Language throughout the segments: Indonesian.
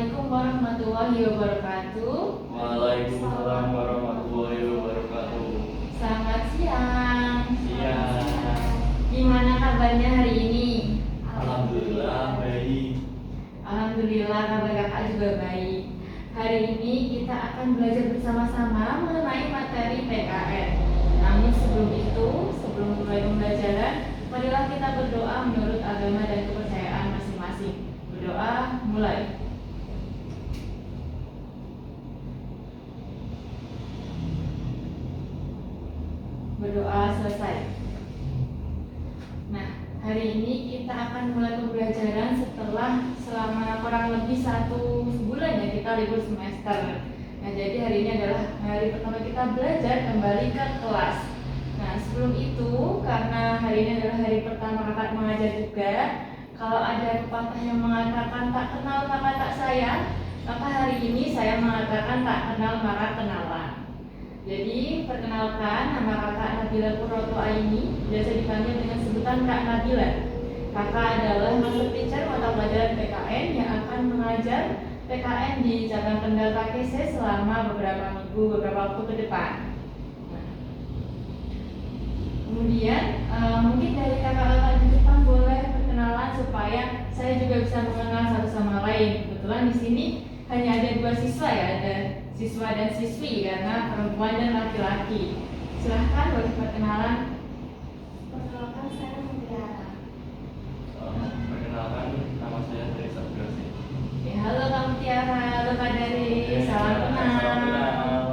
Assalamualaikum warahmatullahi wabarakatuh. Waalaikumsalam warahmatullahi wabarakatuh. Selamat siang. Siang. Gimana kabarnya hari ini? Alhamdulillah baik. Alhamdulillah kabar kakak juga baik. Hari ini kita akan belajar bersama-sama mengenai materi PKN. Namun sebelum itu, sebelum mulai pembelajaran, marilah kita berdoa menurut agama dan kepercayaan masing-masing. Berdoa mulai. Berdoa selesai. Nah, hari ini kita akan mulai pembelajaran setelah selama kurang lebih 1 bulan ya kita libur semester. Nah, jadi hari ini adalah hari pertama kita belajar kembali ke kelas. Nah, sebelum itu, karena hari ini adalah hari pertama kakak mengajar juga, kalau ada pepatah yang mengatakan tak kenal maka tak sayang, maka hari ini saya mengatakan tak kenal maka kenalan. Jadi, perkenalkan, nama kakak Nabila Purwoto Aini, biasa dipanggil dengan sebutan Kak Nabila. Kakak adalah master teacher mata pelajaran PKN yang akan mengajar PKN di cabang Kendal KKC selama beberapa waktu ke depan. Nah, kemudian, mungkin dari kakak-kakak di depan boleh perkenalan supaya saya juga bisa mengenal satu sama lain. Kebetulan di sini hanya ada 2 siswa ya, ada siswa dan siswi karena perempuan dan laki-laki. Silahkan boleh perkenalan. Perkenalkan, saya Mutiara. Perkenalkan, nama saya Dari Sabrasi. Ya, halo Kak Mutiara, halo Kak Dari, salam kenal.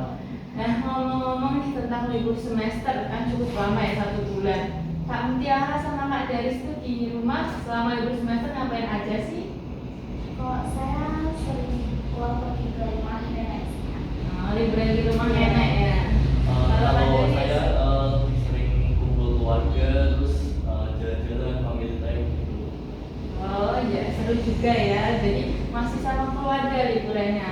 Nah, ngomong-ngomong nih tentang libur semester kan cukup lama ya 1 bulan. Kak Mutiara sama Kak Daris tuh di rumah selama libur semester ngapain aja sih? Kalau saya sering pulang pergi ke rumah nenek. Liburan di rumah nenek ya. Kalau Kak Kalau Daris? saya sering kumpul keluarga, terus jalan-jalan family time gitu. Oh ya, seru juga ya. Jadi masih sama keluarga liburannya.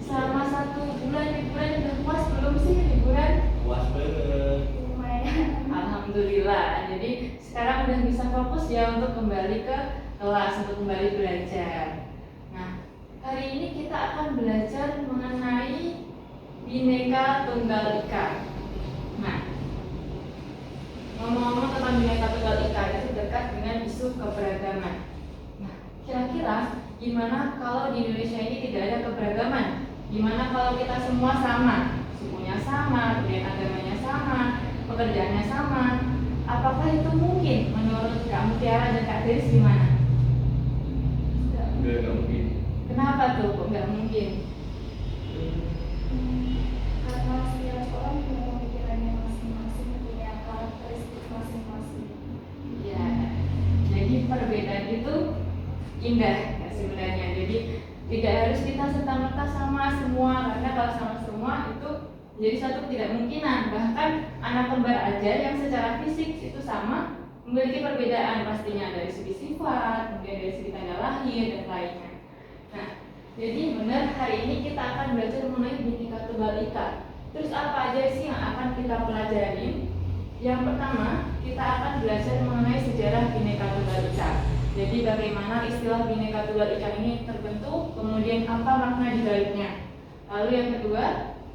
Selama 1 bulan liburan udah puas belum sih liburan? Puas banget. Lumayan. Alhamdulillah. Jadi sekarang udah bisa fokus ya untuk kembali ke kelas, untuk kembali belajar. Nah, hari ini kita akan belajar mengenai Bhinneka Tunggal Ika. Nah, ngomong-ngomong tentang Bhinneka Tunggal Ika itu dekat dengan isu keberagaman. Nah, kira-kira gimana kalau di Indonesia ini tidak ada keberagaman? Gimana kalau kita semua sama, sukunya sama, kemudian agamanya sama, pekerjaannya sama? Apakah itu mungkin menurut Kak Mutiara dan Kak Deris gimana? Enggak mungkin. Kenapa tuh kok nggak mungkin? Karena setiap orang punya pemikirannya masing-masing, punya karakteristik masing-masing. Ya, jadi perbedaan itu indah ya sebenarnya. Jadi tidak harus kita serta-merta sama semua, karena kalau sama semua itu jadi satu ketidakmungkinan. Bahkan anak kembar aja yang secara fisik itu sama memiliki perbedaan pastinya dari segi sifat, kemudian dari segi tanggal lahir dan lainnya. Nah, jadi benar hari ini kita akan belajar mengenai Bhinneka Tunggal Ika. Terus apa aja sih yang akan kita pelajari? Yang pertama, kita akan belajar mengenai sejarah Bhinneka Tunggal Ika. Jadi bagaimana istilah Bhinneka Tunggal Ika ini terbentuk, kemudian apa makna di baliknya. Lalu yang kedua,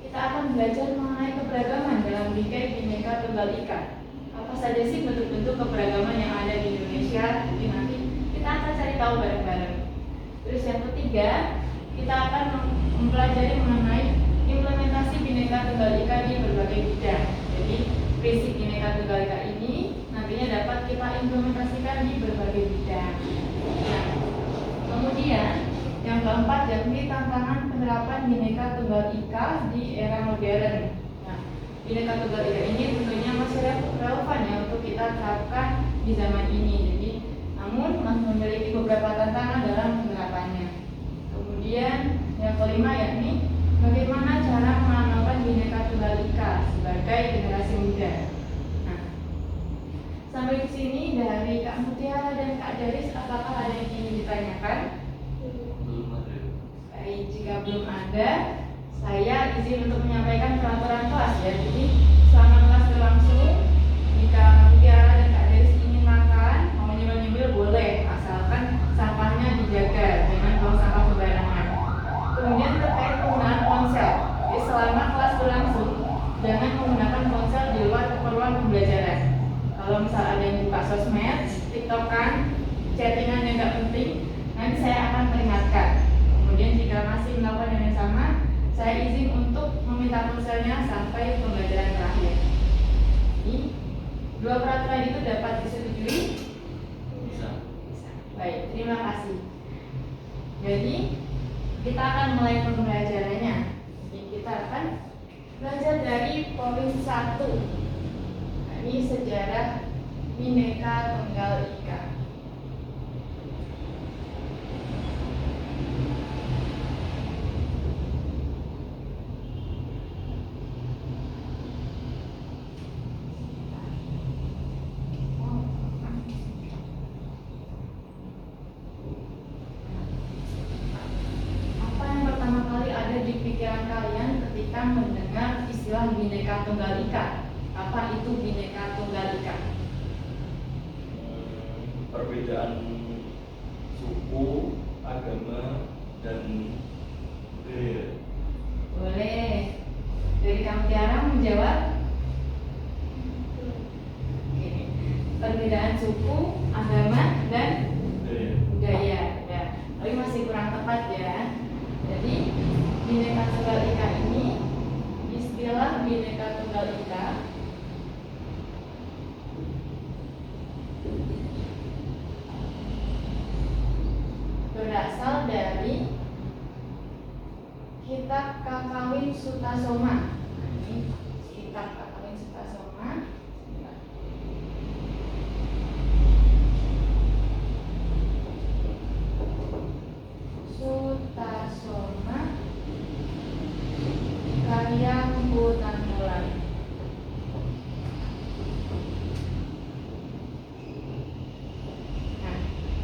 kita akan belajar mengenai keberagaman dalam bingkai Bhinneka Tunggal Ika. Apa saja sih bentuk-bentuk keberagaman yang ada di Indonesia? Jadi nanti kita akan cari tahu bareng-bareng. Terus yang ketiga, kita akan mempelajari mengenai implementasi Bhinneka Tunggal Ika di berbagai bidang. Jadi prinsip Bhinneka Tunggal Ika ini nantinya dapat kita implementasikan di berbagai bidang. Nah, kemudian yang keempat yakni tantangan penerapan Bhinneka Tunggal Ika di era modern. Nah, Bhinneka Tunggal Ika ini tentunya masih relevan ya untuk kita terapkan di zaman ini. Jadi, namun masih memiliki beberapa tantangan dalam penerapannya. Kemudian yang kelima yakni bagaimana cara mengamalkan Bhinneka Tunggal Ika sebagai generasi muda. Nah, sampai di sini dari Kak Mutiara dan Kak Daris, apakah ada yang ingin ditanyakan? Belum ada. Baik, jika belum ada, saya izin untuk menyampaikan peraturan kelas ya. Jadi selama kelas berlangsung, jika Kak Mutiara dan Kak Daris ingin makan, mau nyemil-nyemil boleh, asalkan sampahnya dijaga, jangan buang sampah sembarangan. Saya izin untuk meminta ponselnya sampai pembelajaran terakhir. Ini dua peraturan itu dapat disetujui? Bisa. Bisa. Baik, terima kasih. Jadi kita akan mulai pembelajarannya. Jadi kita akan belajar dari poin 1. Nah, ini sejarah Bhinneka Tunggal Ika. Apa yang pertama kali ada di pikiran kalian ketika mendengar istilah Bhinneka Tunggal Ika? Apa itu Bhinneka Tunggal Ika? Perbedaan suku, agama, dan budaya. Boleh. Dari Kang Tiara menjawab. Oke. Perbedaan suku, agama, dan Budaya. budaya. Ya. Tapi masih kurang tepat ya. Jadi Bhinneka Tunggal Ika ini, istilah Bhinneka Tunggal Ika berasal dari Kitab Kakawin Sutasoma. Ini Kitab Kakawin Sutasoma. Sutasoma karya Mpu Tanmulan. Nah,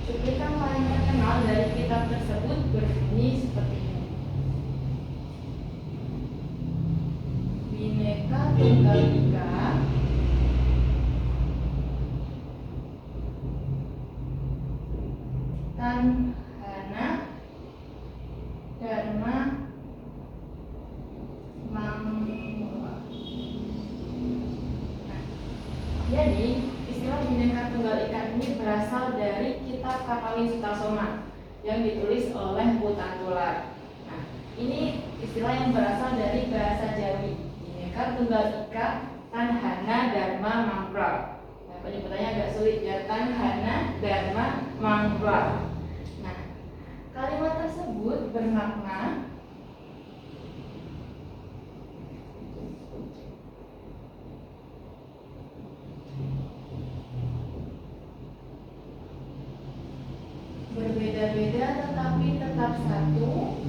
cuplikan paling terkenal dari kitab tersebut berbunyi seperti ini. Bhinneka Tunggal Ika Tanhana Dharma Mangwa. Nah, jadi istilah Bhinneka Tunggal Ika ini berasal dari Kitab Kakawin Sutasoma yang ditulis oleh Mpu Tantular. Nah, ini istilah yang berasal dari bahasa Jawi. Bhinneka Tunggal Ika Tanhana Dharma Mangwa. Nah, penyebutannya agak sulit ya, Tanhana Dharma Mangwa. Nah, kalimat tersebut bermakna berbeda-beda tetapi tetap satu.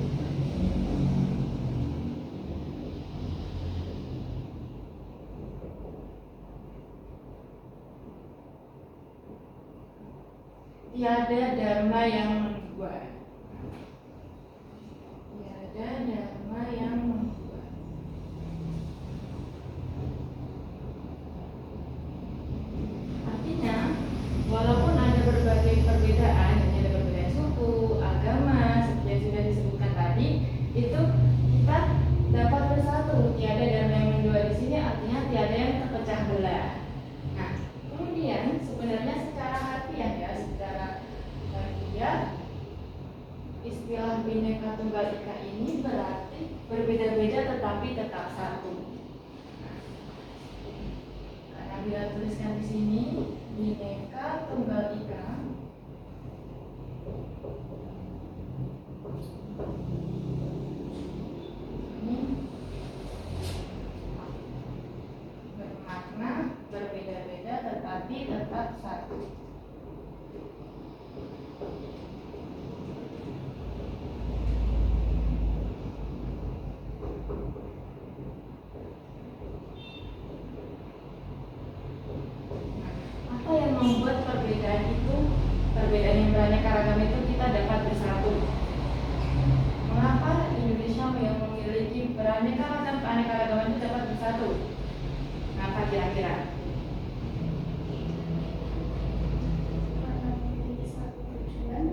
Tiada dharma yang mendua. Tiada dharma yang mendua. Artinya, walaupun ada berbagai perbedaan, ada perbedaan suku, agama, seperti yang sudah disebutkan tadi, itu kita dapat bersatu. Tiada dharma yang mendua di sini artinya tiada yang terpecah belah. Nah, kemudian sebenarnya secara harfiah ya, secara harfiah istilah Bhinneka Tunggal Ika ini berarti berbeda-beda tetapi tetap satu. Nah, karena bila tuliskan di sini Bhinneka Tunggal Ika ini bermakna berbeda-beda tetapi tetap satu. Apa yang membuat perbedaan itu, perbedaan yang beraneka ragam itu kita dapat bersatu? Mengapa Indonesia yang memiliki beraneka ragam keanekaragaman itu dapat bersatu? Kenapa kira-kira? Karena memiliki satu tujuan.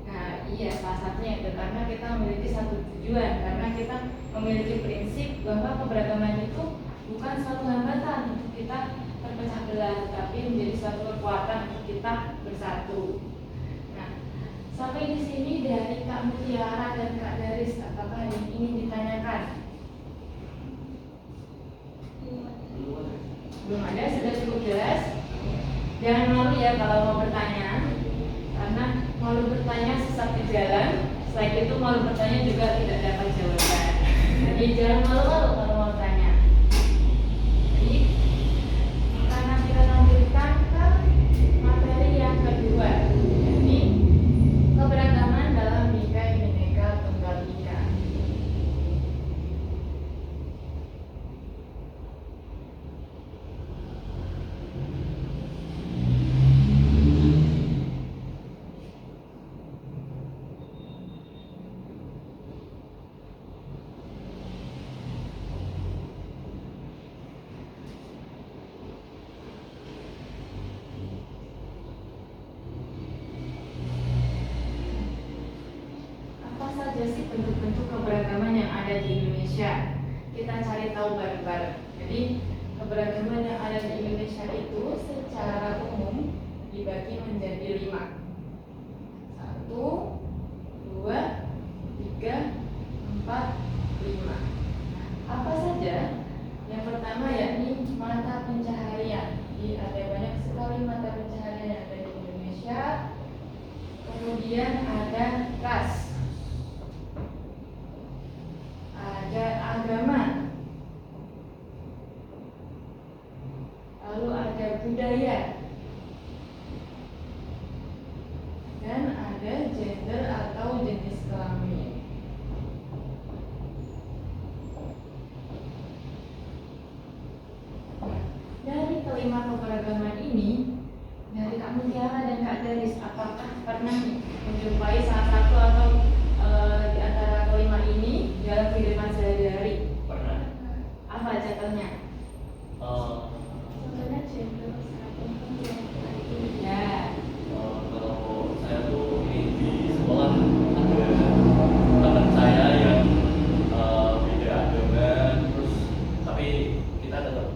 Nah, iya, salah satunya itu karena kita memiliki satu tujuan, karena kita memiliki prinsip bahwa keberagaman itu bukan suatu hambatan untuk kita terpecah belah, tapi menjadi suatu kekuatan untuk kita bersatu. Nah, sampai di sini dari Kak Mutiara dan Kak Daris, apa apakah yang ingin ditanyakan? Belum ada, sudah cukup jelas. Jangan malu ya kalau mau bertanya, karena malu bertanya sesat di jalan. Selain itu malu bertanya juga tidak dapat jawaban. Jadi jangan malu-malu kalau mau tanya. Jadi karena kita lanjutkan ke materi yang kedua, yakni keberagaman dalam Bhinneka Bhinneka Tunggal Ika. Apa saja sih bentuk-bentuk keberagaman yang ada di Indonesia? Kita cari tahu bareng-bareng. Jadi keberagaman yang ada di Indonesia itu secara umum dibagi menjadi 5. 1, 2, 3, 4, 5. Apa saja? Yang pertama yakni mata pencaharian. Jadi ada banyak sekali mata pencaharian yang ada di Indonesia. Kemudian ada ras, ada agama, lalu ada budaya, dan ada gender atau jenis kelamin. Dari kelima keberagaman ini, dari Kak Mutiara dan Kak Daris, apakah pernah menjumpai salah satu atau di antara kelima ini dalam kehidupan sehari-hari? Pernah. Apa contohnya? Contohnya gender sangat penting ya. Ya, Kalau saya tuh ini di sekolah ada teman saya yang beda agama, terus tapi kita tetap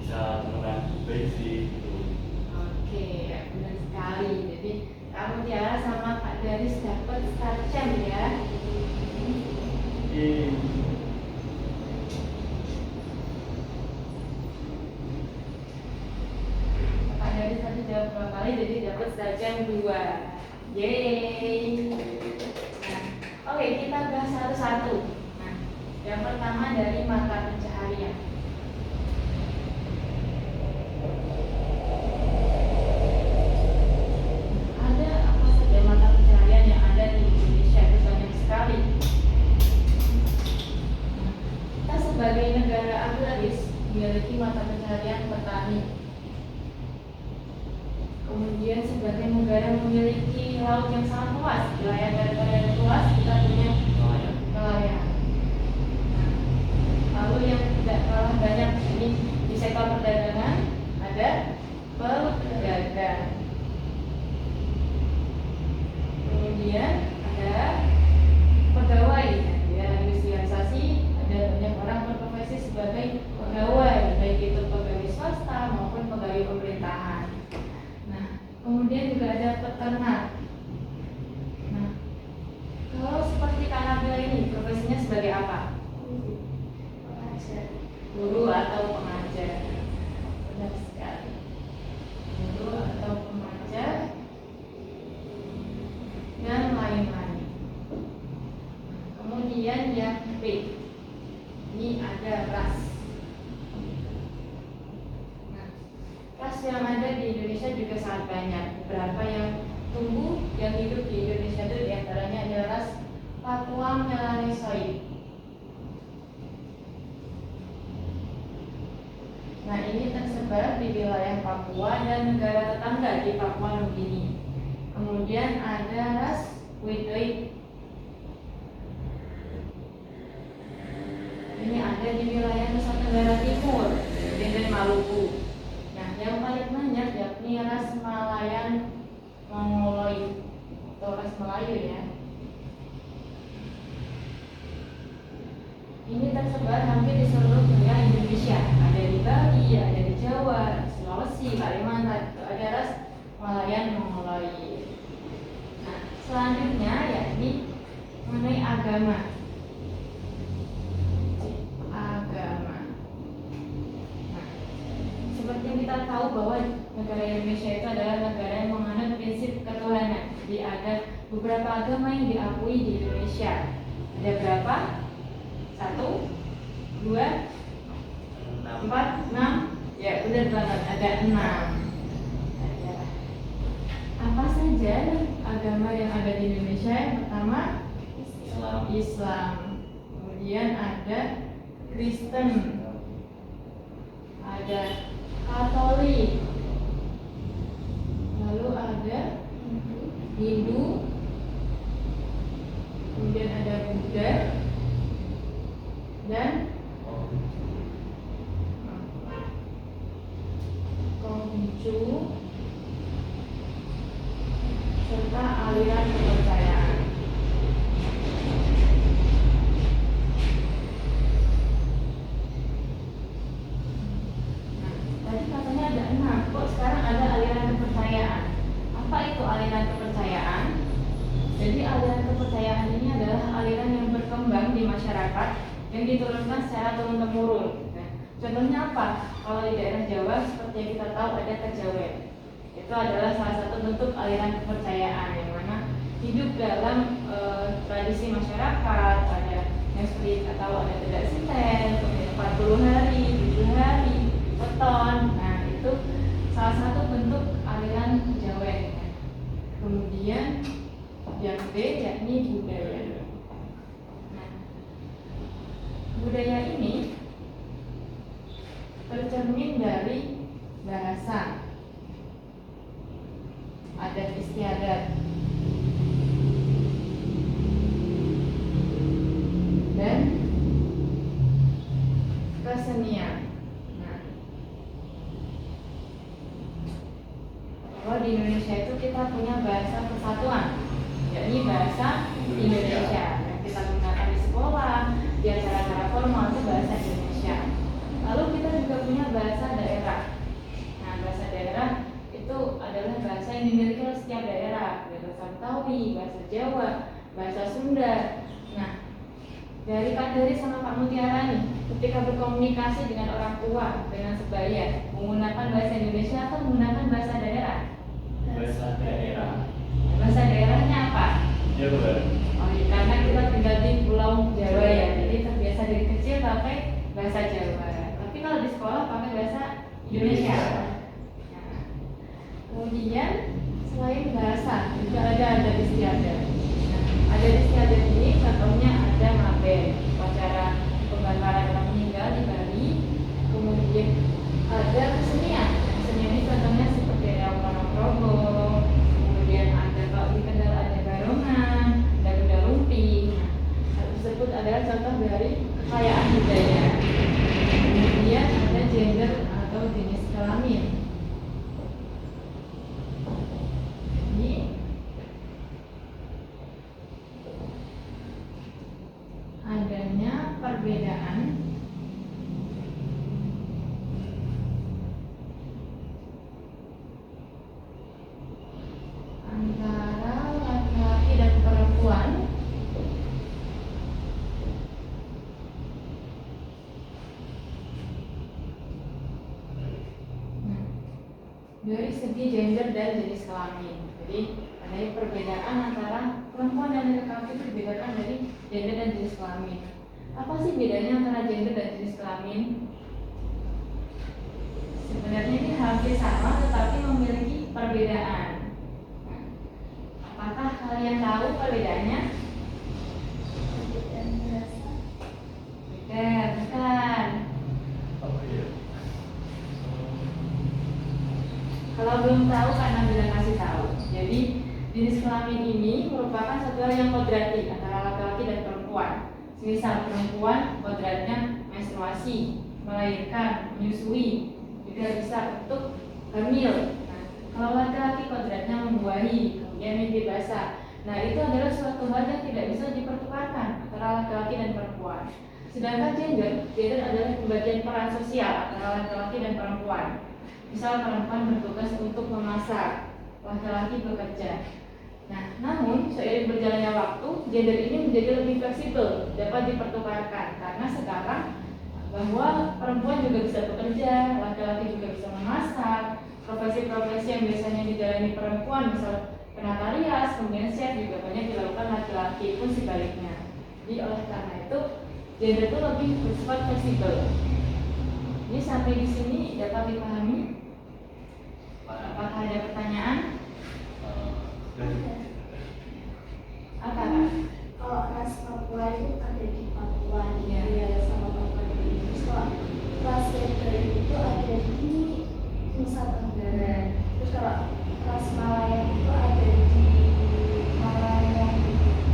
bisa temenan baik sih gitu. oke, benar sekali. Jadi Kak Mutiara sama Kak Daris dapat sarcam ya. Kak Daris tadi jawab berapa kali, jadi dapat sarcam 2. Yeay. Nah, oke, kita bahas satu-satu. Nah, yang pertama dari mata pencaharian. Ada apa saja mata pencaharian yang ada di Indonesia? Itu banyak sekali. Kita sebagai negara agraris memiliki mata pencaharian petani. Kemudian sebagai negara memiliki laut yang sangat luas, wilayah daripada yang luas, kita punya nelayan. Nah, lalu yang tidak kalah banyak ini di sektor perdagangan ada pedagang. Kemudian ada pegawai, ya, industrialisasi, ada banyak orang berprofesi sebagai pegawai, baik itu pegawai swasta maupun pegawai pemerintahan. Nah, kemudian juga ada peternak. Nah, kalau seperti Kak Nabila ini, profesinya sebagai apa? Pengajar. Guru atau pengajar. Benar sekali. Guru atau pengajar dan lain-lain. Kemudian yang B, ini ada ras. Nah, ras yang ada di Indonesia juga sangat banyak. Beberapa yang tumbuh, yang hidup di Indonesia itu diantaranya adalah ras Papua Melanesoid. Nah, ini tersebar di wilayah Papua dan negara tetangga di Papua Nugini. Kemudian ada ras Witoid. Ini ada di wilayah Nusa Tenggara Timur dan Maluku. Nah, yang paling banyak yakni ras Malayan Mongoloid atau ras Melayu ya. Ini tersebar hampir di seluruh wilayah Indonesia. Ada di Bali, ada di Jawa, Sulawesi, Kalimantan. Itu ada ras Malayan Mongoloid. Nah, selanjutnya yakni mengenai agama. agama yang diakui di Indonesia? Ada berapa? 1, 2, 4, 6. Ya, benar banget, ada 6. Apa saja agama yang ada di Indonesia? Yang pertama Islam. Kemudian ada Kristen, ada Katolik, lalu ada Hindu, kemudian ada Buddha, dan Konghucu, serta aliran kepercayaan. Tadi katanya ada 6, kok sekarang ada aliran kepercayaan? Apa itu aliran kepercayaan? Jadi aliran kepercayaan ini adalah aliran yang berkembang di masyarakat yang diturunkan secara turun-temurun. Nah, contohnya apa? Kalau di daerah Jawa seperti yang kita tahu ada kejawen. Itu adalah salah satu bentuk aliran kepercayaan yang mana hidup dalam tradisi masyarakat. Ada yang seperti kita tahu ada tedak siten, kemudian 40 hari, 7 hari, weton. Nah, itu salah satu bentuk aliran kejawen. Kemudian yang B yakni budaya. Nah, budaya ini tercermin dari bahasa, adat istiadat, dan kesenian. Nah, kalau di Indonesia itu kita punya bahasa persatuan, yakni bahasa Indonesia. Yang kita gunakan di sekolah, di acara-acara formal itu bahasa Indonesia. Lalu kita juga punya bahasa daerah. Nah, bahasa daerah itu adalah bahasa yang dimiliki oleh setiap daerah. Bahasa Betawi, bahasa Jawa, bahasa Sunda. Nah, dari Kak Dari sama Kak Mutiara nih, ketika berkomunikasi dengan orang tua, dengan sebaya, menggunakan bahasa Indonesia atau menggunakan bahasa daerah? Bahasa daerah. Bahasa daerahnya apa? Jawa. Oh iya, karena kita tinggal di Pulau Jawa ya, jadi terbiasa dari kecil pakai bahasa Jawa. Tapi kalau di sekolah pakai bahasa Indonesia. Nah, kemudian selain bahasa juga ada adat istiadat. Nah, adat istiadat ini contohnya ada mabeh, upacara pembakaran orang meninggal di Bali. Kemudian ada kesenian. Kesenian ini contohnya seperti ada Ponorogo. Kemudian ada kalau di Kendal ada barongan, ada kuda lumping. Nah, hal tersebut adalah contoh dari kekayaan budaya. Kemudian ada gender atau jenis kelamin. Ini adanya perbedaan antara laki-laki dan perempuan dari segi gender dan jenis kelamin. Jadi ada perbedaan antara perempuan dan laki-laki itu dibedakan dari gender dan jenis kelamin. Apa sih bedanya antara gender dan jenis kelamin? Sebenarnya ini hampir sama tetapi memiliki perbedaan. Nah, apakah kalian tahu perbedaannya? dan merasa Bukan. Oh iya. Kalau belum tahu karena bila kasih tahu. Jadi jenis kelamin ini merupakan satu hal yang kodrati antara laki-laki dan perempuan. Misal perempuan kodratnya menstruasi, melahirkan, menyusui, juga bisa untuk hamil. Nah, kalau laki-laki kodratnya membuahi, kemudian mimpi basah. Nah, itu adalah suatu hal yang tidak bisa dipertukarkan antara laki-laki dan perempuan. Sedangkan gender adalah pembagian peran sosial antara laki-laki dan perempuan. Misal perempuan bertugas untuk memasak, laki-laki bekerja. Nah, namun seiring berjalannya waktu, gender ini menjadi lebih fleksibel, dapat dipertukarkan karena sekarang bahwa perempuan juga bisa bekerja, laki-laki juga bisa memasak. Profesi-profesi yang biasanya dijalani perempuan, misal penata rias, kemudian chef juga banyak dilakukan laki-laki pun sebaliknya. Jadi oleh karena itu gender itu lebih bersifat fleksibel. Ini sampai di sini dapat dipahami? Apakah ada pertanyaan? Apa Kak? Kalau ras Papua itu ada di Papua, Iya. dia sama Papua di Terus kalau ras gender itu ada di Nusa Tenggara. Terus kalau ras Malaya itu ada di Malaya.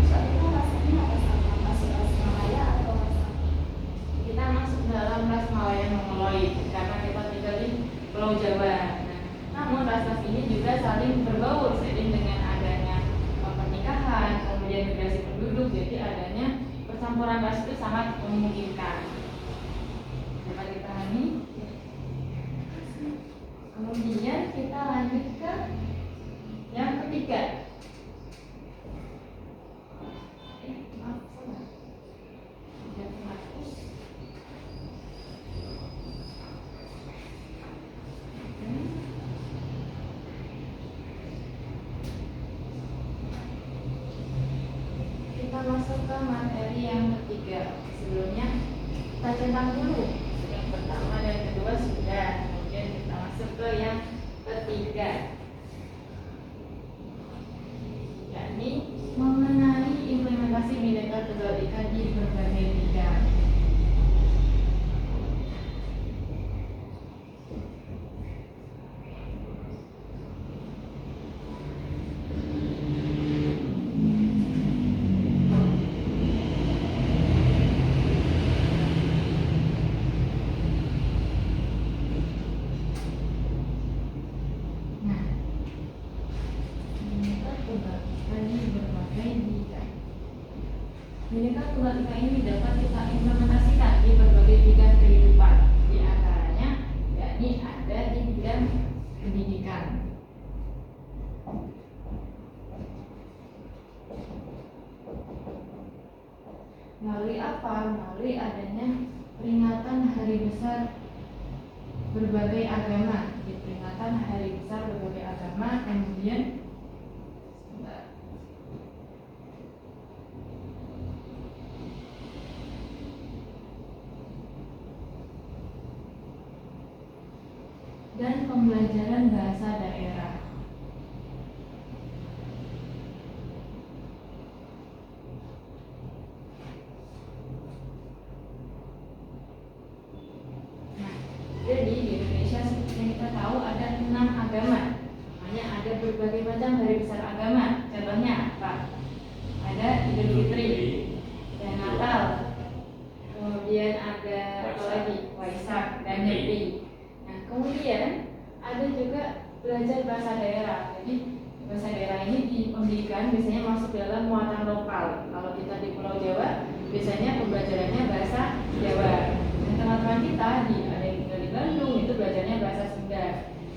Soal itu rasanya apa sama? Masuk ras Malaya atau ras apa? Kita masuk dalam ras Malaya Mongoloid karena kita tinggal di Pulau Jawa. Nah, namun ras-ras ini juga saling berbaur seiring dengan adanya pernikahan, kemudian migrasi penduduk, jadi adanya percampuran ras itu sangat memungkinkan. Dapat dipahami? Kemudian kita lanjut ke yang ketiga. Maaf, salah. Tidak terhapus. Kita masuk ke materi yang ketiga. Sebelumnya kita centang dulu. Yang pertama dan kedua sudah. Kemudian kita masuk ke yang ketiga, yakni mengenai implementasi Bhinneka Tunggal Ika di berbagai bidang. Nah, Bhinneka Tunggal Ika di berbagai bidang. Bhinneka Tunggal Ika ini dapat kita implementasikan di berbagai bidang kehidupan. Di antaranya, yakni ada di bidang pendidikan. Melalui apa? Melalui adanya peringatan hari besar berbagai agama. Di peringatan hari besar berbagai agama, kemudian dan pembelajaran bahasa daerah. Nah, jadi di Indonesia seperti yang kita tahu ada 6 agama. Makanya ada berbagai macam hari besar agama. Contohnya apa? Ada Idul Fitri, dan Natal, kemudian ada apa lagi? Waisak dan Nyepi. Nah, kemudian ada juga belajar bahasa daerah. Jadi bahasa daerah ini di pendidikan biasanya masuk dalam muatan lokal. Kalau kita di Pulau Jawa, biasanya pembelajarannya bahasa Jawa. Dan teman-teman kita ada yang tinggal di Bandung itu belajarnya bahasa Sunda.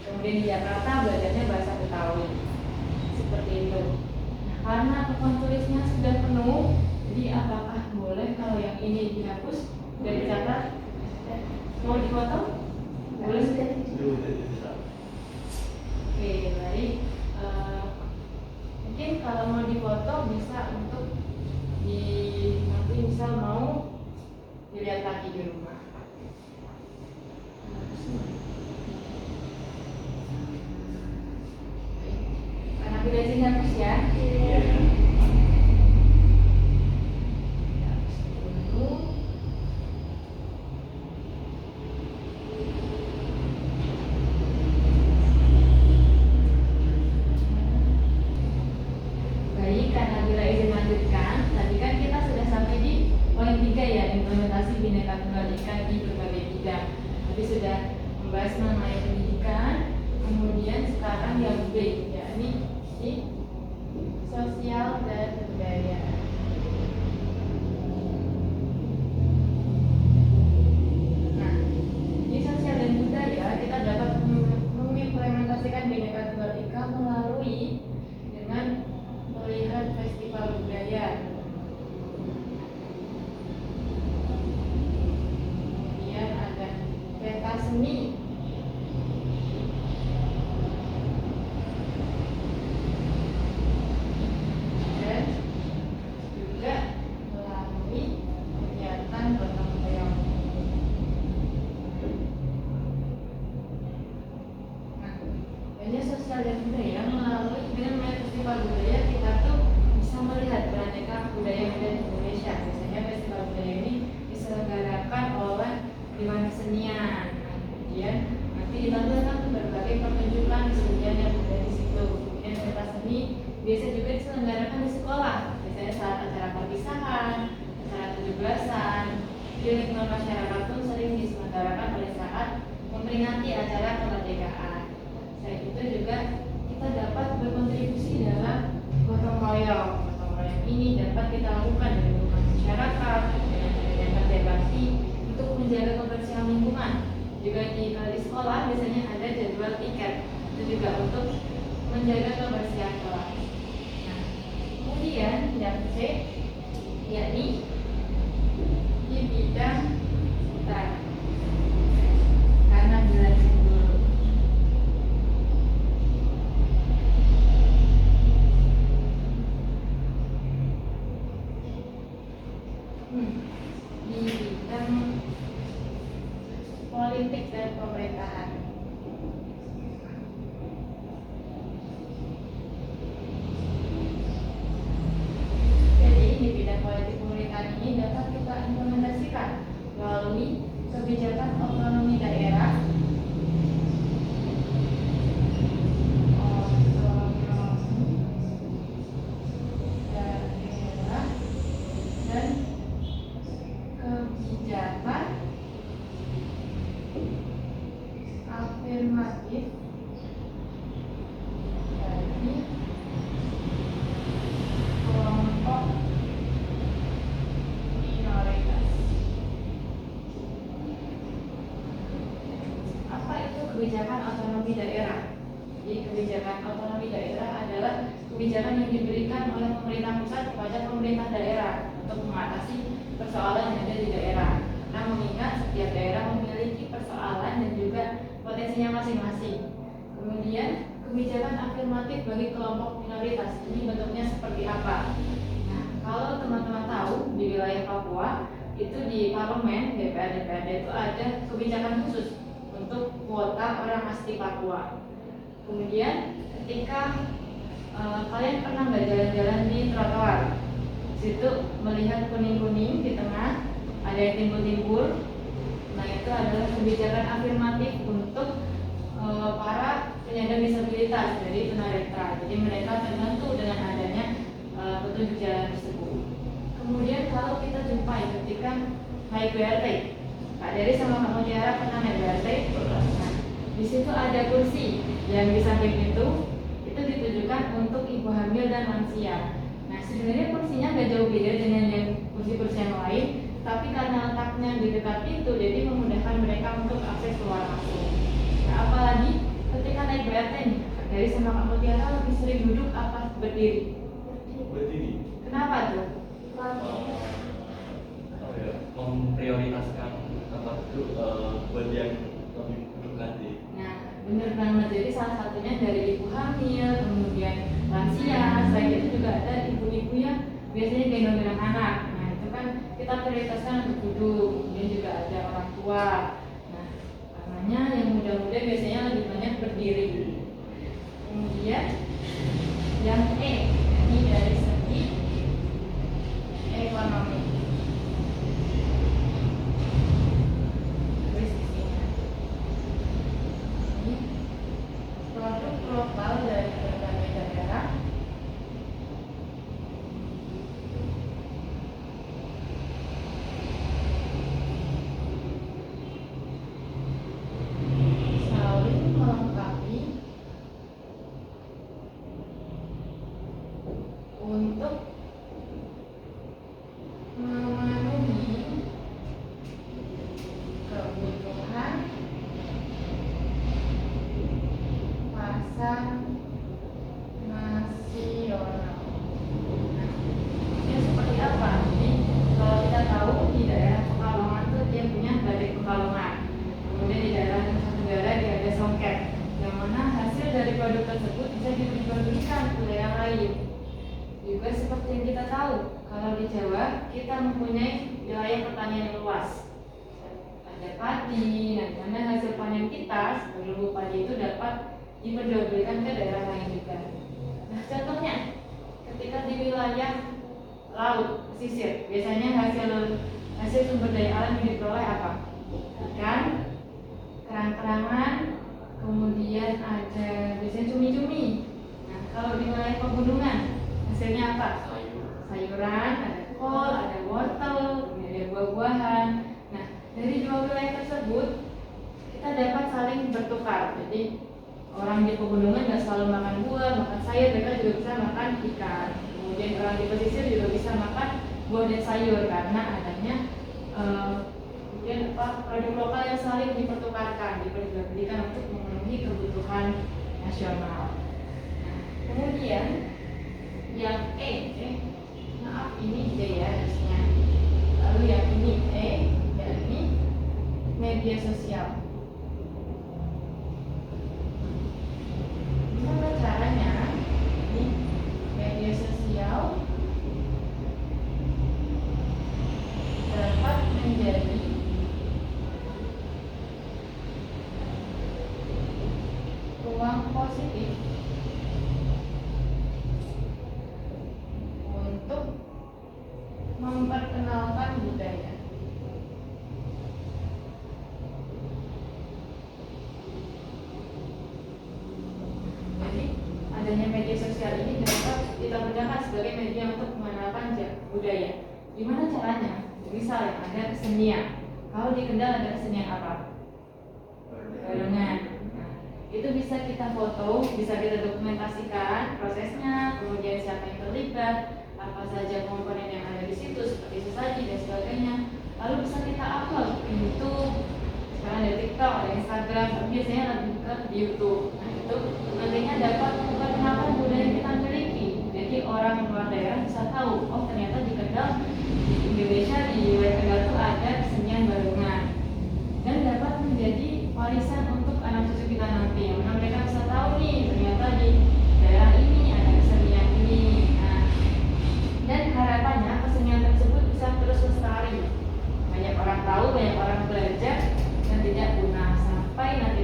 Kemudian di Jakarta belajarnya bahasa Betawi. Seperti itu. Nah, karena papan tulisnya sudah penuh, jadi apakah boleh kalau yang ini dihapus dan dicatat? Mau dipotong? Boleh sudah. Oke, baik. Mungkin kalau mau dipoto bisa untuk nanti misal mau dilihat lagi di rumah. Karena tidak sih hapus ya. Hapus dulu. Baik, karena bila izin lanjutkan, tadi kan kita sudah sampai di poin 3 ya, implementasi Bhinneka Tunggal Ika di berbagai bidang. Tadi sudah membahas mengenai pendidikan, kemudian sekarang yang B, yakni di sosial dan budaya. Nah, di sosial dan budaya kita dapat mengimplementasikan Bhinneka Tunggal Ika melalui dengan melihat festival budaya. Kemudian ada peta seni. kesenian. Kemudian nanti ditampilkan berbagai pertunjukan kesenian yang ada di situ. Kemudian pentas seni biasa juga diselenggarakan di sekolah, biasanya saat acara perpisahan, acara 17-an. Di lingkungan masyarakat pun sering diselenggarakan pada saat memperingati acara kemerdekaan. Selain itu juga kita dapat berkontribusi dalam gotong royong. Gotong royong ini dapat kita lakukan di lingkungan masyarakat dengan adanya kerja bakti untuk menjaga kebersihan lingkungan. Juga kalau di sekolah biasanya ada jadwal tiket, itu juga untuk menjaga kebersihan kelas. Nah, kemudian yang C yakni di bidang karena belajar dulu. Di bidang politik dan pemerintahan. Jadi di bidang politik pemerintahan ini dapat kita implementasikan melalui kebijakan otonomi daerah, dan kebijakan afirmatif bagi kelompok minoritas. Apa itu kebijakan otonomi daerah? Jadi kebijakan otonomi daerah adalah kebijakan yang diberikan oleh pemerintah pusat kepada pemerintah daerah untuk mengatasi persoalan yang ada di daerah. Nah, mengingat setiap daerah memiliki persoalan dan juga potensinya masing-masing. Kemudian kebijakan afirmatif bagi kelompok minoritas ini bentuknya seperti apa? Nah, kalau teman-teman tahu di wilayah Papua itu di parlemen DPR itu ada kebijakan khusus untuk kuota orang asli Papua. Kemudian ketika kalian pernah nggak jalan-jalan di trotoar, situ melihat kuning-kuning di tengah ada yang timbul-timbul. Nah, itu adalah kebijakan afirmatif untuk para penyandang disabilitas dari tunanetra. Jadi mereka terbantu dengan adanya petunjuk jalan tersebut. Kemudian kalau kita jumpai ketika naik BRT, Kak Dery sama Kak Mutiara pernah naik BRT? Nah, di situ ada kursi yang di samping itu ditujukan untuk ibu hamil dan lansia. Nah, sebenarnya kursinya nggak jauh beda dengan yang kursi-kursi yang lain, tapi karena letaknya di dekat pintu, jadi memudahkan mereka untuk akses keluar masuk. Nah, apalagi ketika naik BRT nih, dari sama Kak Mutiara lebih sering duduk apa berdiri? Berdiri. Kenapa tuh? Memprioritaskan tempat duduk buat yang lebih duduk nanti. Nah, benar banget. Jadi salah satunya dari ibu hamil, kemudian lansia, selain itu juga ada ibu-ibu yang biasanya gendong-gendong anak. Nah, itu kan kita prioritaskan untuk duduk. Kemudian juga ada orang tua. Nah, karenanya yang muda-muda biasanya lebih banyak berdiri. Kemudian yang E, ini dari segi ekonomi. Tulis di sini. Ini produk lokal dari berbagai daerah saling melengkapi untuk memenuhi kebutuhan pasar nasional. Nah, ini seperti apa? Jadi kalau kita tahu di daerah Pekalongan tuh dia punya Batik Pekalongan. Kemudian di daerah Nusa Tenggara dia ada Songket, yang mana hasil dari produk tersebut bisa diperjualbelikan ke daerah lain. Juga seperti yang kita tahu, kalau di Jawa kita mempunyai wilayah pertanian yang luas. Ada padi, nah mana hasil panen kita sebagai lumbung padi itu dapat diperjualbelikan ke daerah lain juga. Nah, contohnya ketika di wilayah laut pesisir, biasanya hasil sumber daya alam yang diperoleh apa? Kan kerang-kerangan, kemudian ada biasanya cumi-cumi. Nah, kalau di wilayah pegunungan hasilnya apa? Sayuran, ada kol, ada wortel, kemudian ada buah-buahan. Nah, dari dua wilayah tersebut kita dapat saling bertukar. Jadi orang di pegunungan nggak selalu makan buah, makan sayur, mereka juga bisa makan ikan. Kemudian orang di pesisir juga bisa makan buah dan sayur karena adanya produk lokal yang saling dipertukarkan, diperjualbelikan untuk memenuhi kebutuhan nasional. Nah, kemudian yang maaf ini D ya harusnya. Lalu yang ini E, yakni media sosial. Gimana caranya? Ini media sosial dapat menjadi ruang positif untuk memperkenalkan budaya. Jadi adanya media sosial ini dapat kita gunakan sebagai media untuk mengenalkan budaya. Gimana caranya? Misalnya ada kesenian. Kalau di Kendal ada kesenian apa? Barengan. Nah, itu bisa kita foto, bisa kita dokumentasikan prosesnya, kemudian siapa yang terlibat, apa saja komponen yang ada di situ seperti sesaji dan sebagainya. Lalu bisa kita upload ke YouTube. Sekarang ada TikTok, ada Instagram, tapi biasanya lebih ke di YouTube. Nah, itu nantinya dapat memperkenalkan budaya yang kita miliki. Jadi orang luar daerah bisa tahu, oh ternyata di Kendal, di Indonesia, di wilayah Kendal itu ada kesenian barengan. Dan dapat menjadi warisan untuk anak cucu kita nanti. Yang mana mereka bisa tahu nih, ternyata di daerah ini ada kesenian ini. Nah, dan harapannya kesenian tersebut bisa terus lestari. Banyak orang tahu, banyak orang belajar, dan tidak punah sampai nanti.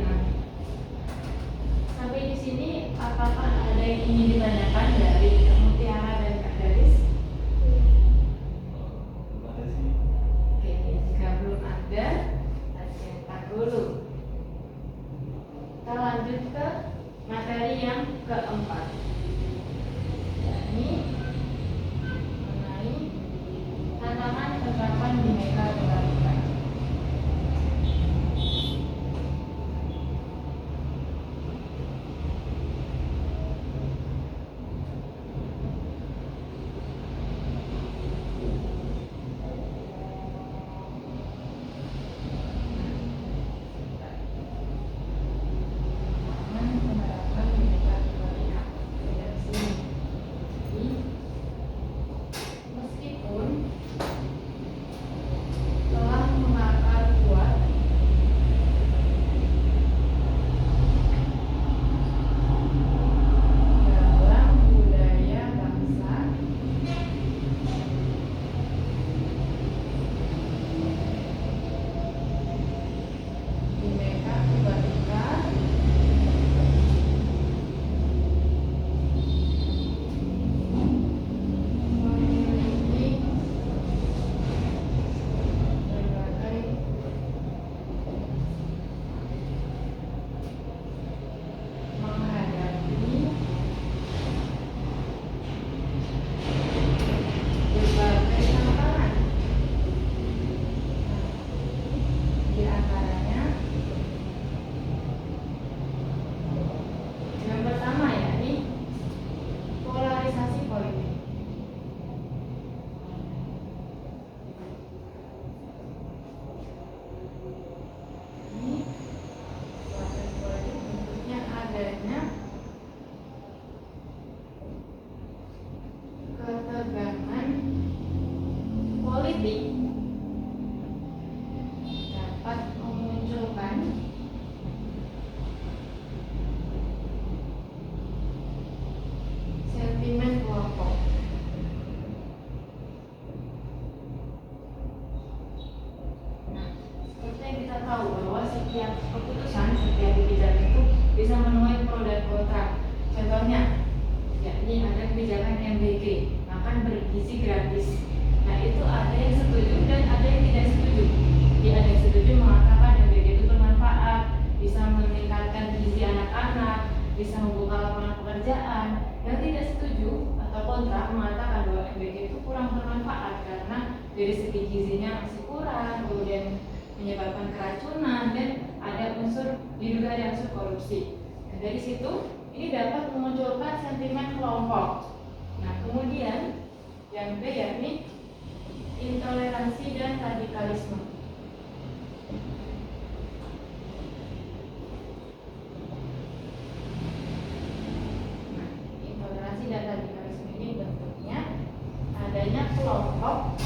Sampai di sini, apakah ada yang ingin ditanyakan dari Kak Mutiara dan Kak Daris? Oke, jika belum ada, cetak dulu. Kita lanjut ke materi yang keempat, yakni mengenai tantangan penerapan Bhinneka Tunggal Ika. gizi gratis. Nah itu ada yang setuju dan ada yang tidak setuju. Jadi ada yang setuju mengatakan bisa membuka lapangan pekerjaan. Yang tidak setuju atau kontra mengatakan bahwa MBG itu kurang bermanfaat karena dari segi gizinya masih kurang, kemudian menyebabkan keracunan, dan diduga ada unsur korupsi. Dan dari situ ini dapat memunculkan sentimen kelompok. Nah, kemudian yang B yakni intoleransi dan radikalisme. Nah, intoleransi dan radikalisme ini bentuknya adanya kelompok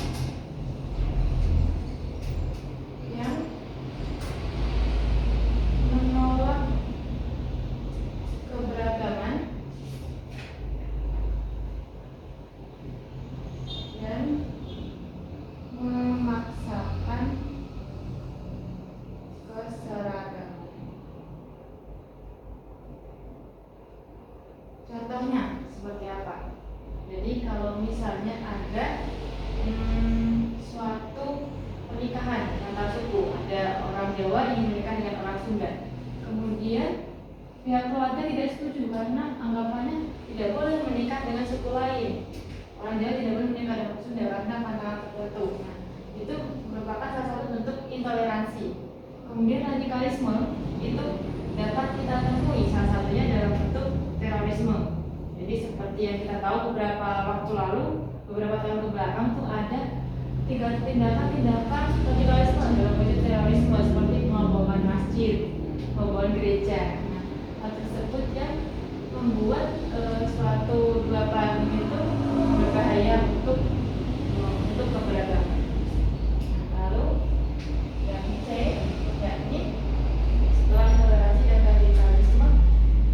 yang menolak keberagaman dan memaksakan keseragaman. Contohnya seperti apa? Jadi kalau misalnya ada suatu pernikahan antar suku, ada orang Jawa ingin menikah dengan orang Sunda, kemudian pihak keluarga tidak setuju karena anggapannya tidak boleh menikah dengan suku lain. Orang Jawa tidak boleh menikah dengan Sunda karena pantangan tertentu. Nah, itu merupakan salah satu bentuk intoleransi. Kemudian radikalisme itu dapat kita temui salah satunya dalam bentuk terorisme. Jadi seperti yang kita tahu beberapa tahun ke belakang tuh ada tindakan radikalisme dalam bentuk terorisme seperti pengeboman masjid, pengeboman gereja. Nah, hal tersebut yang membuat suatu dua planning itu berbahaya untuk keberagaman. Lalu yang C yakni setelah toleransi dan radikalisme,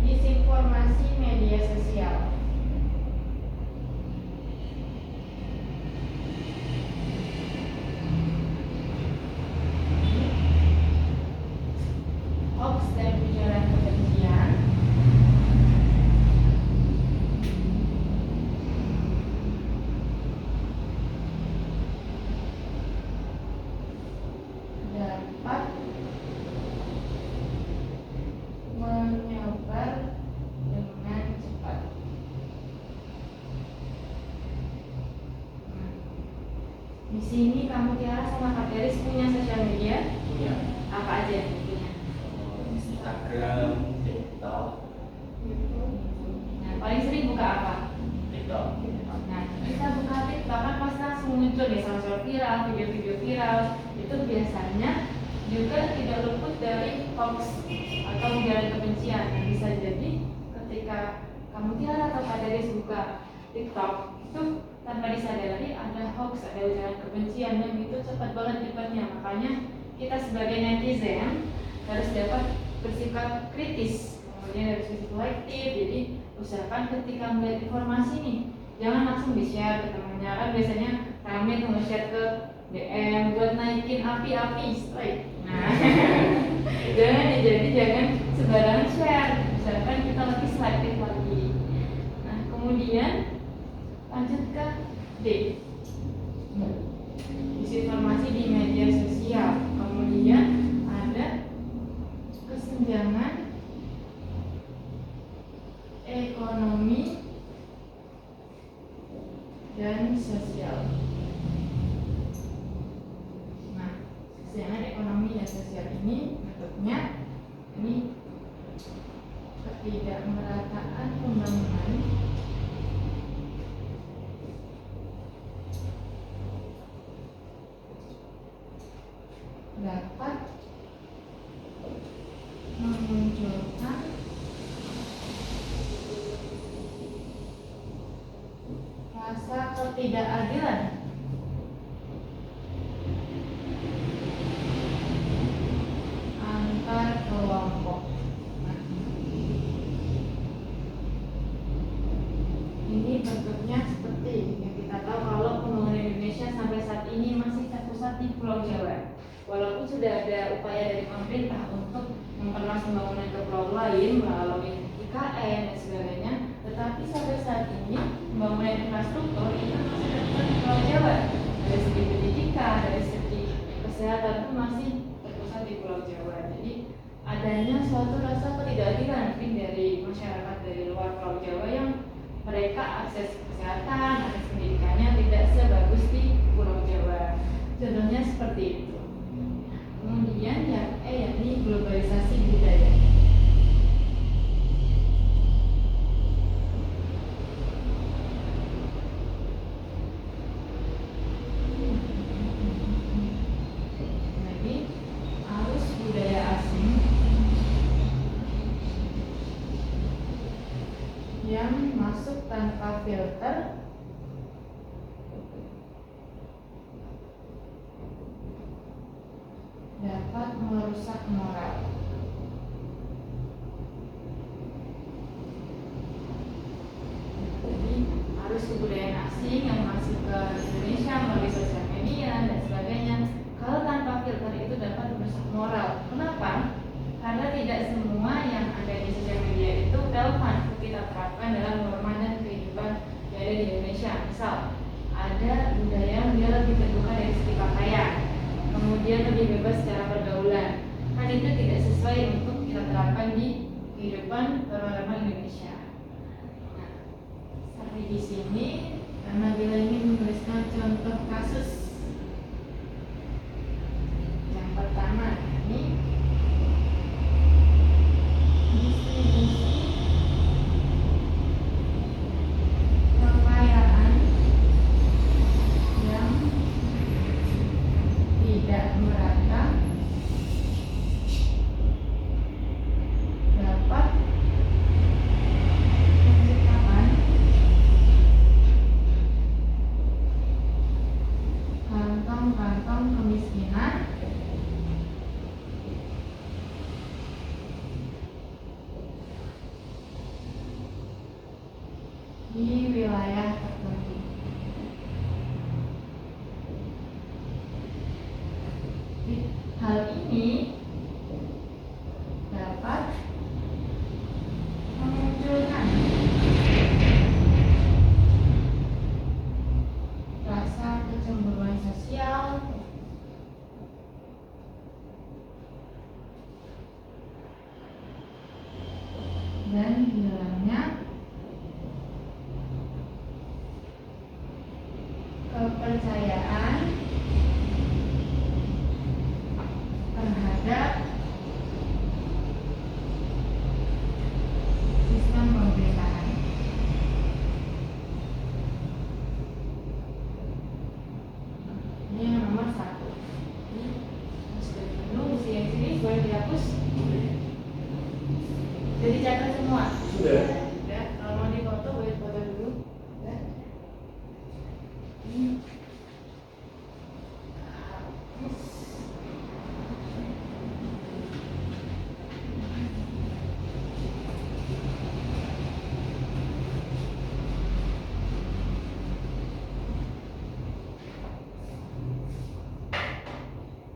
disinformasi media sosial. Hoax dan ujaran kebencian dapat menyebar dengan cepat. Di sini kamu Tiara sama Kak Teris punya sosial media? Punya. Apa aja yang punya? Instagram, TikTok. Nah, paling sering buka apa? TikTok. Nah, kita buka TikTok kan pasti langsung muncul nih sosial viral, video-video viral. Itu biasanya juga tidak luput dari hoax atau ujaran kebencian. Nah, bisa jadi ketika kamu Tiara atau Kak Deris buka TikTok itu tanpa disadari ada hoax, ada ujaran kebencian yang itu cepat banget nyebarnya. Makanya kita sebagai netizen harus dapat bersikap kritis, kemudian harus bersikap selektif. Jadi usahakan ketika melihat informasi nih, jangan langsung di-share ke temannya. Kan biasanya rame tuh nge-share ke DM buat naikin api-api strike. Nah, jangan sembarangan share. Usahakan kita lebih selektif lagi. Nah, kemudian lanjut ke D, disinformasi di media sosial. Kemudian ada kesenjangan ekonomi dan sosial. Nah, kesenjangan ekonomi dan sosial ini bentuknya ini ketidakmerataan pembangunan dapat memunculkan rasa ketidakadilan antar kelompok. Nah, ini bentuknya seperti yang kita tahu kalau pembangunan Indonesia sampai saat ini masih terpusat di Pulau Jawa. Walaupun sudah ada upaya dari pemerintah untuk memperluas pembangunan ke pulau lain melalui IKN dan sebagainya, tetapi sampai saat ini pembangunan infrastruktur itu masih terpusat di Pulau Jawa. Dari segi pendidikan, dari segi kesehatan itu masih terpusat di Pulau Jawa. Jadi ada adanya suatu rasa ketidakadilan mungkin dari masyarakat dari luar Pulau Jawa yang mereka akses kesehatan, akses pendidikannya tidak sebagus di Pulau Jawa. Contohnya seperti itu. Kemudian yang yakni globalisasi budaya. Jadi arus budaya asing yang masuk tanpa filter dapat merusak moral. Jadi arus kebudayaan asing yang masuk ke Indonesia melalui sosial media dan sebagainya, kalau tanpa filter itu dapat merusak moral. Kenapa? Karena tidak semua yang ada di sosial media itu relevan untuk kita terapkan dalam norma dan kehidupan yang ada di Indonesia. Misal, ada budaya yang dia lebih terbuka dari segi pakaian, kemudian lebih bebas secara pergaulan. Kan itu tidak sesuai untuk kita terapkan di kehidupan normal Indonesia. Nah, sampai di sini karena bila ingin menuliskan contoh kasus. Yang pertama ini distribusi kekayaan yang tidak merata dapat menciptakan kantong-kantong kemiskinan di wilayah tertentu. Hal ini dapat memunculkan rasa kecemburuan sosial dan hilangnya kepercayaan terhadap sistem pemerintahan. Ini yang nomor 1. Ini sudah penuh, isi yang sini boleh dihapus. Jadi catat semua. Sudah. Ya, kalau mau difoto boleh foto dulu. Ya. Ini.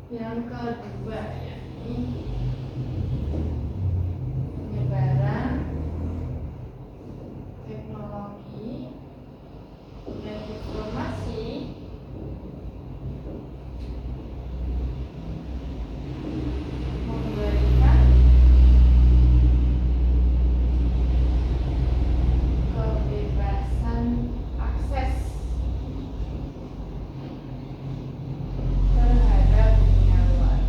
Yang kedua yakni penyebaran teknologi dan informasi memberikan kebebasan akses terhadap dunia luar.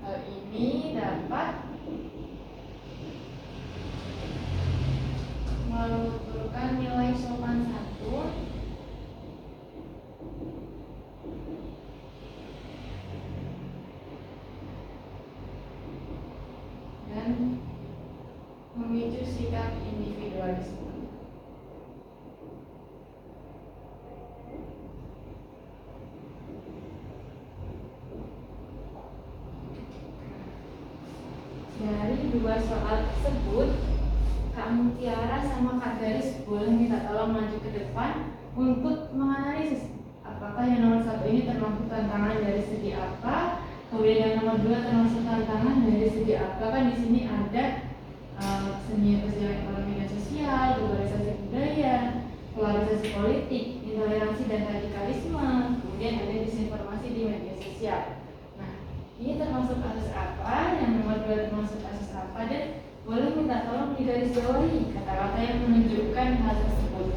Hal ini dapat meluturkan nilai sopan santun dan memicu sikap individualisme. Dari dua soal tersebut, Kak Mutiara sama Kak Garis boleh minta tolong maju ke depan untuk menganalisis apakah yang nomor 1 ini termasuk tantangan dari segi apa, kemudian yang nomor 2 termasuk tantangan dari segi apa. Kan di sini ada seni ekonomi dan sosial, globalisasi budaya, polarisasi politik, intoleransi dan radikalisme, kemudian ada disinformasi sosial. Nah, ini termasuk kasus apa? Yang nomor 2 termasuk kasus apa? Dan boleh minta tolong digarisbawahi kata-kata yang menunjukkan hal tersebut.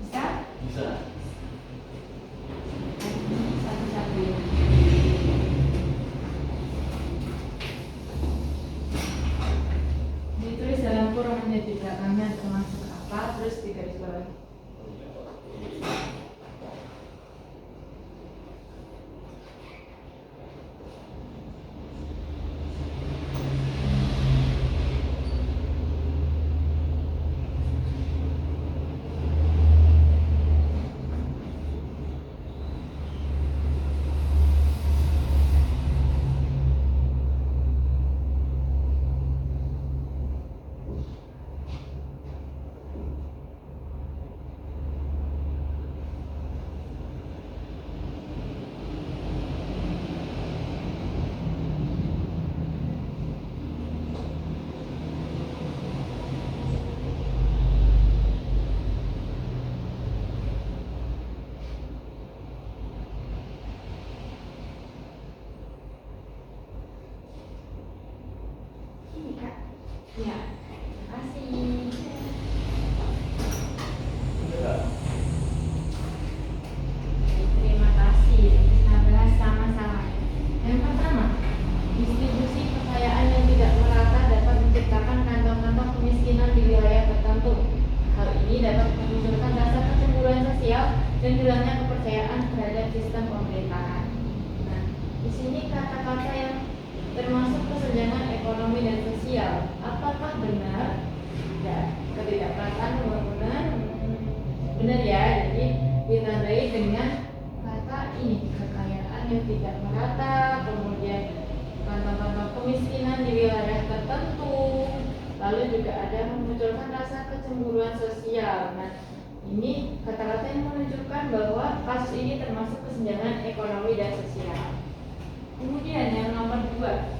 Bisa? Bisa. Satu-satu ya. Ditulis dalam kurung di belakangnya termasuk apa, terus digarisbawahi. Ya, terima kasih. Terima kasih. Kita bahas sama-sama. Yang pertama, distribusi kekayaan yang tidak merata dapat menciptakan kantong-kantong kemiskinan di wilayah tertentu. Hal ini dapat memunculkan rasa kecemburuan sosial dan hilangnya kepercayaan terhadap sistem pemerintahan. Nah, di sini kata-kata yang termasuk kesenjangan ekonomi dan sosial. Apakah benar? Ya, ketidakmerataan pembangunan benar ya. Jadi ditandai dengan kata ini, kekayaan yang tidak merata, kemudian kantong-kantong kemiskinan di wilayah tertentu, lalu juga ada memunculkan rasa kecemburuan sosial. Nah, ini kata-kata yang menunjukkan bahwa kasus ini termasuk kesenjangan ekonomi dan sosial. Kemudian yang nomor 2,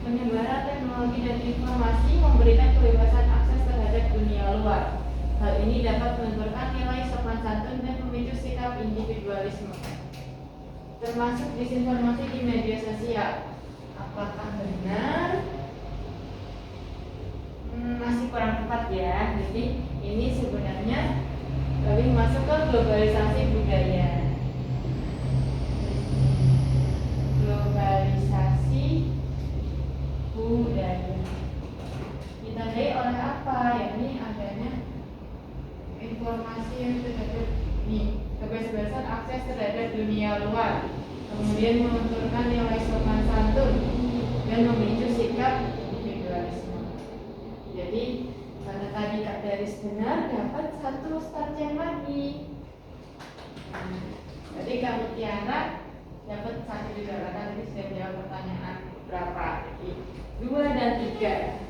penyebaran teknologi dan informasi memberikan kebebasan akses terhadap dunia luar. Hal ini dapat menentukan nilai sopan santun dan memicu sikap individualisme, termasuk disinformasi di media sosial. Apakah benar? Masih kurang tepat ya. Jadi ini sebenarnya lebih masuk ke globalisasi budaya. Globalisasi budaya ditandai oleh apa? Yakni adanya informasi yang terhadap kebebasan akses terhadap dunia luar, kemudian menentukan nilai sopan santun dan memicu sikap individualisme. Jadi karena tadi Kak Daris benar, dapat 1 starchen lagi. Jadi Kak Mutiara dapat 1 juga karena tadi sudah menjawab pertanyaan berapa? Jadi 2 dan 3.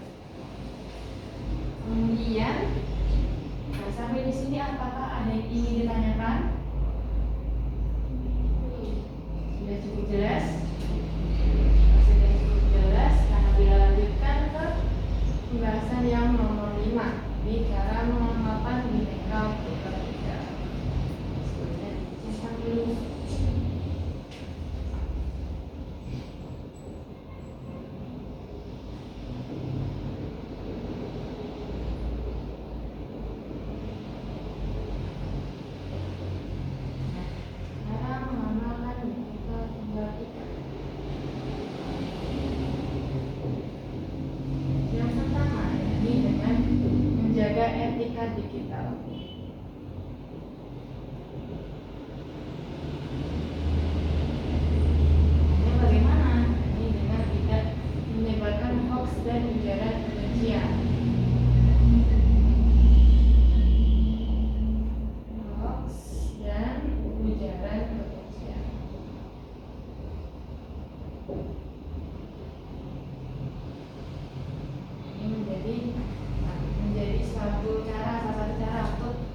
Kemudian sampai di sini apakah ada yang ingin ditanyakan? Sudah cukup jelas? Sudah cukup jelas karena bila lanjutkan ke pembahasan yang nomor 5, di cara mengamalkan bineka tunggal ika. Sebelumnya dicetak dulu. Etika digital. Ini bagaimana? Ini dengan tidak menyebarkan hoax dan ujaran kebencian. Hoax dan ujaran kebencian. Ini menjadi salah satu cara untuk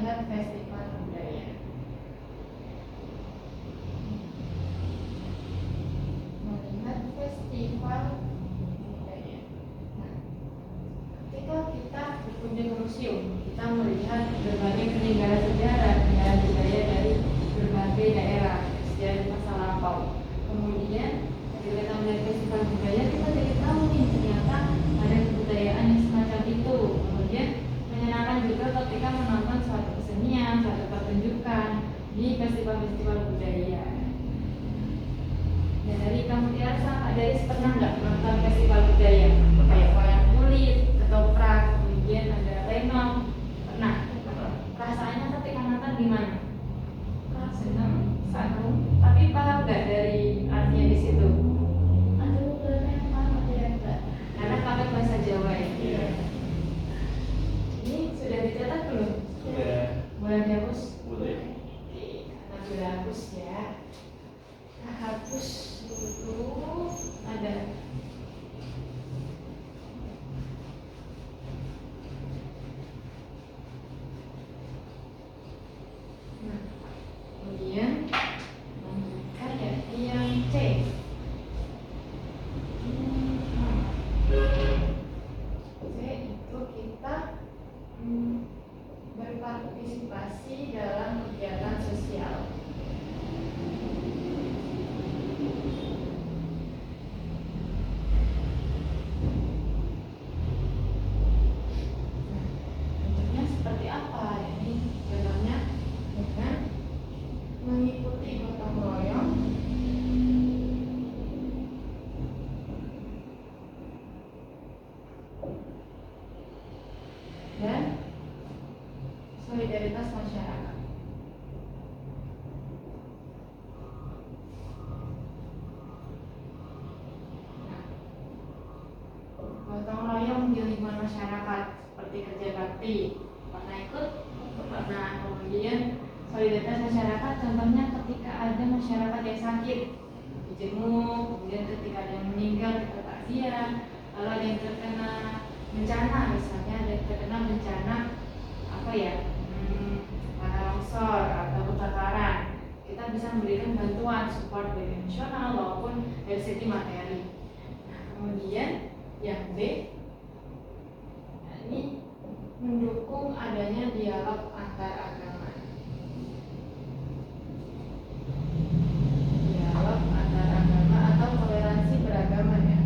melihat festival budaya. Melihat festival budaya. Nah, ketika kita berkunjung ke museum, kita melihat berbagai peninggalan sejarah, peninggalan budaya dari berbagai daerah, sejarah masa lampau. Kemudian ketika kita melihat festival budaya, kita jadi tahu nih ternyata ada kebudayaan yang semacam itu. Kemudian menyenangkan juga ketika menonton suatu kesenian, suatu pertunjukan di festival-festival budaya. Dan dari kamu Tiara, dari pernah nggak nonton festival budaya? Kayak wayang kulit, ketoprak, kemudian ada lenong. Pernah? Perasaannya ketika nonton gimana? Senang, seru. Tapi paham nggak dari artinya di situ? Ada beberapa yang paham, ada yang enggak. Karena pakai bahasa Jawa ya. Iya. Ini sudah dicetak belum? Sudah. Boleh dihapus? Boleh. Oke, karena sudah hapus ya. Nah, hapus dulu. Ada. Nah, kemudian lanjutkan ya yang C. C itu kita berpartisipasi dalam kegiatan sosial. Bentuknya seperti apa? Ini contohnya dengan mengikuti gotong royong dan solidaritas masyarakat. Nah, gotong royong di lingkungan masyarakat seperti kerja bakti, pernah ikut? Pernah. Kemudian solidaritas masyarakat, contohnya ketika ada masyarakat yang sakit, dijenguk, kemudian ketika ada yang meninggal kita takziah, lalu ada yang terkena bencana, misalnya ada yang terkena bencana apa ya, tanah longsor atau kebakaran, kita bisa memberikan bantuan support dari emosional maupun dari segi materi. Nah, kemudian yang B, ini mendukung adanya dialog antar agama. Dialog antar agama atau toleransi beragama ya.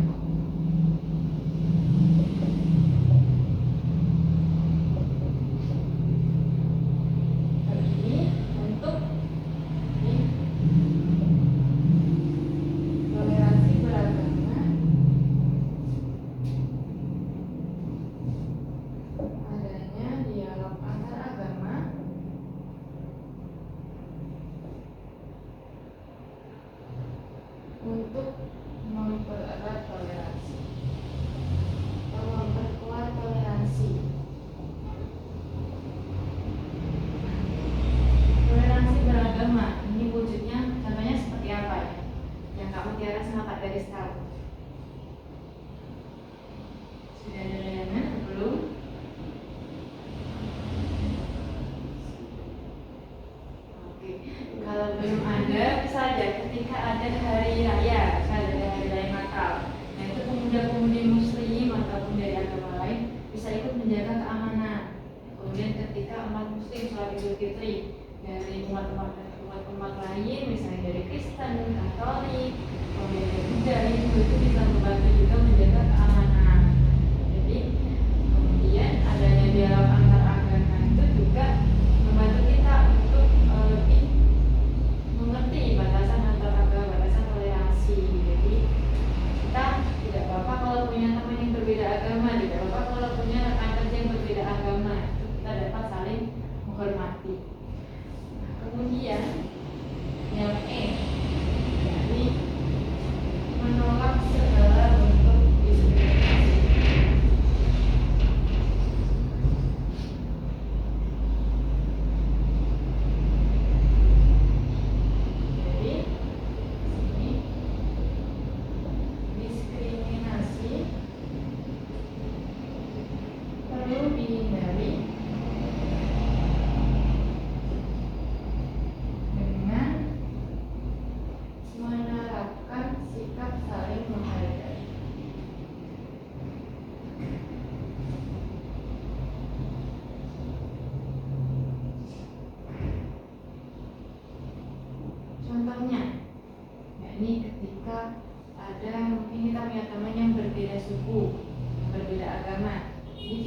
Ini untuk ini toleransi beragama adanya dialog antar agama untuk mempererat toleransi atau memperkuat toleransi. Toleransi beragama ini wujudnya contohnya seperti apa ya? Yang kamu Tiara sama Kak Daris tahu? Sudah ada layanan belum? Oke, kalau belum ada, bisa aja ketika ada hari raya, misalnya ada hari raya Natal. Nah itu pemuda-pemudi Muslim ataupun dari agama lain bisa ikut menjaga keamanan. Kemudian ketika umat Muslim sholat Idul Fitri dari umat lain, misalnya dari Kristen, Katolik, kemudian dari Buddha, itu bisa membantu juga menjaga keamanan. Jadi kemudian adanya dialog antar agama itu juga membantu kita untuk lebih mengerti batasan antar agama, batasan toleransi. Jadi kita tidak apa-apa kalau punya teman yang berbeda agama, tidak apa-apa kalau punya rekan kerja yang berbeda agama. Itu kita dapat saling menghormati. Nah, kemudian yang E, yakni menolak segala bentuk diskriminasi.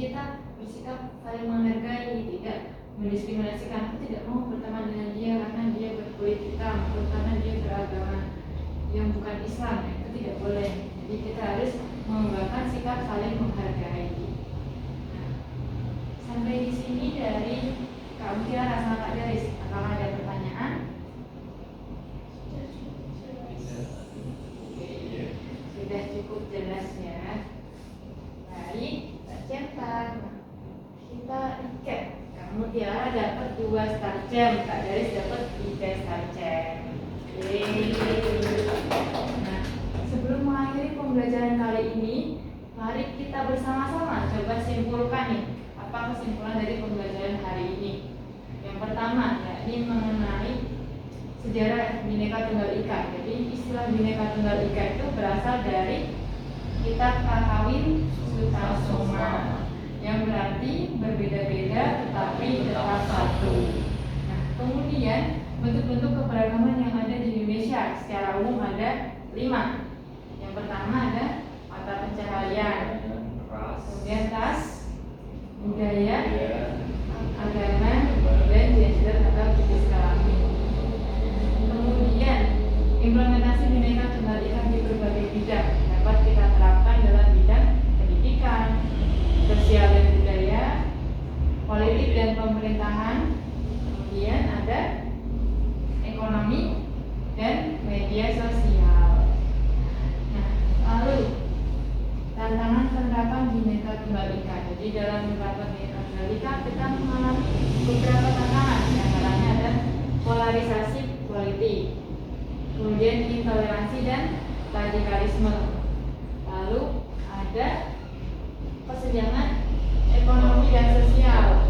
kita bersikap saling menghargai, tidak mendiskriminasikan. Aku tidak mau berteman dengan dia karena dia berkulit hitam atau karena dia beragama yang bukan Islam, itu tidak boleh. Jadi kita harus mengembangkan sikap saling menghargai. Nah, sampai di sini dari Kak Mutiara sama Kak Deris, apakah ada pertanyaan? Sudah cukup jelas ya. Baik, Kak Centang, kita recap. Kak Mutiara dapat 2 star jam, Kak Deris dapat 3 star jam. Nah, sebelum mengakhiri pembelajaran kali ini, mari kita bersama-sama coba simpulkan nih, apa kesimpulan dari pembelajaran hari ini. Yang pertama, yakni mengenai sejarah Bhinneka Tunggal Ika. Jadi istilah Bhinneka Tunggal Ika itu berasal dari kitab Kakawin Sutasoma, yang berarti berbeda-beda tetapi tetap satu. Nah, kemudian bentuk-bentuk keberagaman yang ada di Indonesia secara umum ada 5. Yang pertama ada mata pencaharian, kemudian ras, budaya, agama, dan gender atau jenis kelamin. Kemudian implementasi Bhinneka Tunggal Ika di berbagai bidang dapat kita terapkan dalam bidang pendidikan, sosial dan budaya, politik dan pemerintahan, kemudian ada ekonomi dan media sosial. Nah, lalu tantangan penerapan Bhinneka Tunggal Ika. Jadi dalam menerapkan Bhinneka Tunggal Ika kita mengalami beberapa tantangan. Yang antaranya ada polarisasi politik, kemudian intoleransi dan radikalisme. Lalu ada kesenjangan ekonomi dan sosial,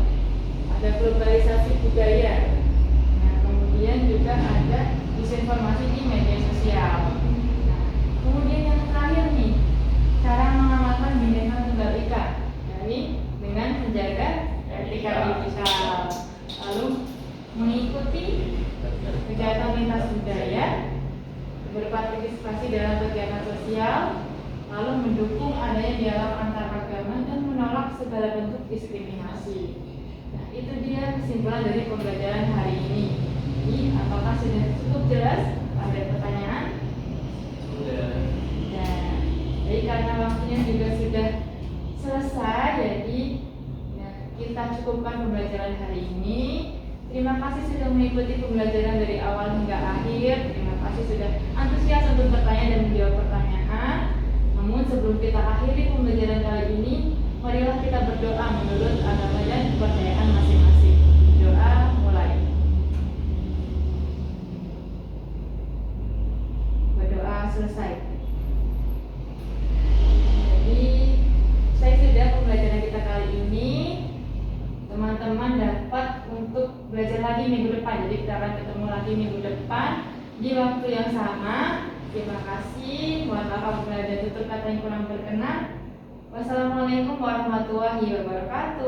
ada globalisasi budaya. Nah, kemudian juga ada disinformasi di media sosial. Nah, kemudian yang terakhir nih, cara mengamalkan Bhinneka Tunggal Ika, yakni dengan menjaga etika digital, lalu mengikuti kegiatan lintas budaya, berpartisipasi dalam kegiatan sosial, lalu mendukung adanya dialog antar agama dan menolak segala bentuk diskriminasi. Nah, itu dia kesimpulan dari pembelajaran hari ini. Jadi, apakah sudah cukup jelas? Ada pertanyaan? Sudah. Nah, jadi karena waktunya juga sudah selesai, jadi ya, kita cukupkan pembelajaran hari ini. Terima kasih sudah mengikuti pembelajaran dari awal hingga akhir. Terima kasih sudah antusias untuk bertanya dan menjawab pertanyaan. Namun sebelum kita akhiri pembelajaran kali ini, marilah kita berdoa menurut agama dan kepercayaan masing-masing. Doa mulai. Berdoa selesai. Jadi saya sudah pembelajaran kita kali ini. Teman-teman dapat untuk belajar lagi minggu depan. Jadi kita akan ketemu lagi minggu depan di waktu yang sama. Terima kasih. Mohon maaf apabila ada tutur kata yang kurang berkenan. Wassalamualaikum warahmatullahi wabarakatuh.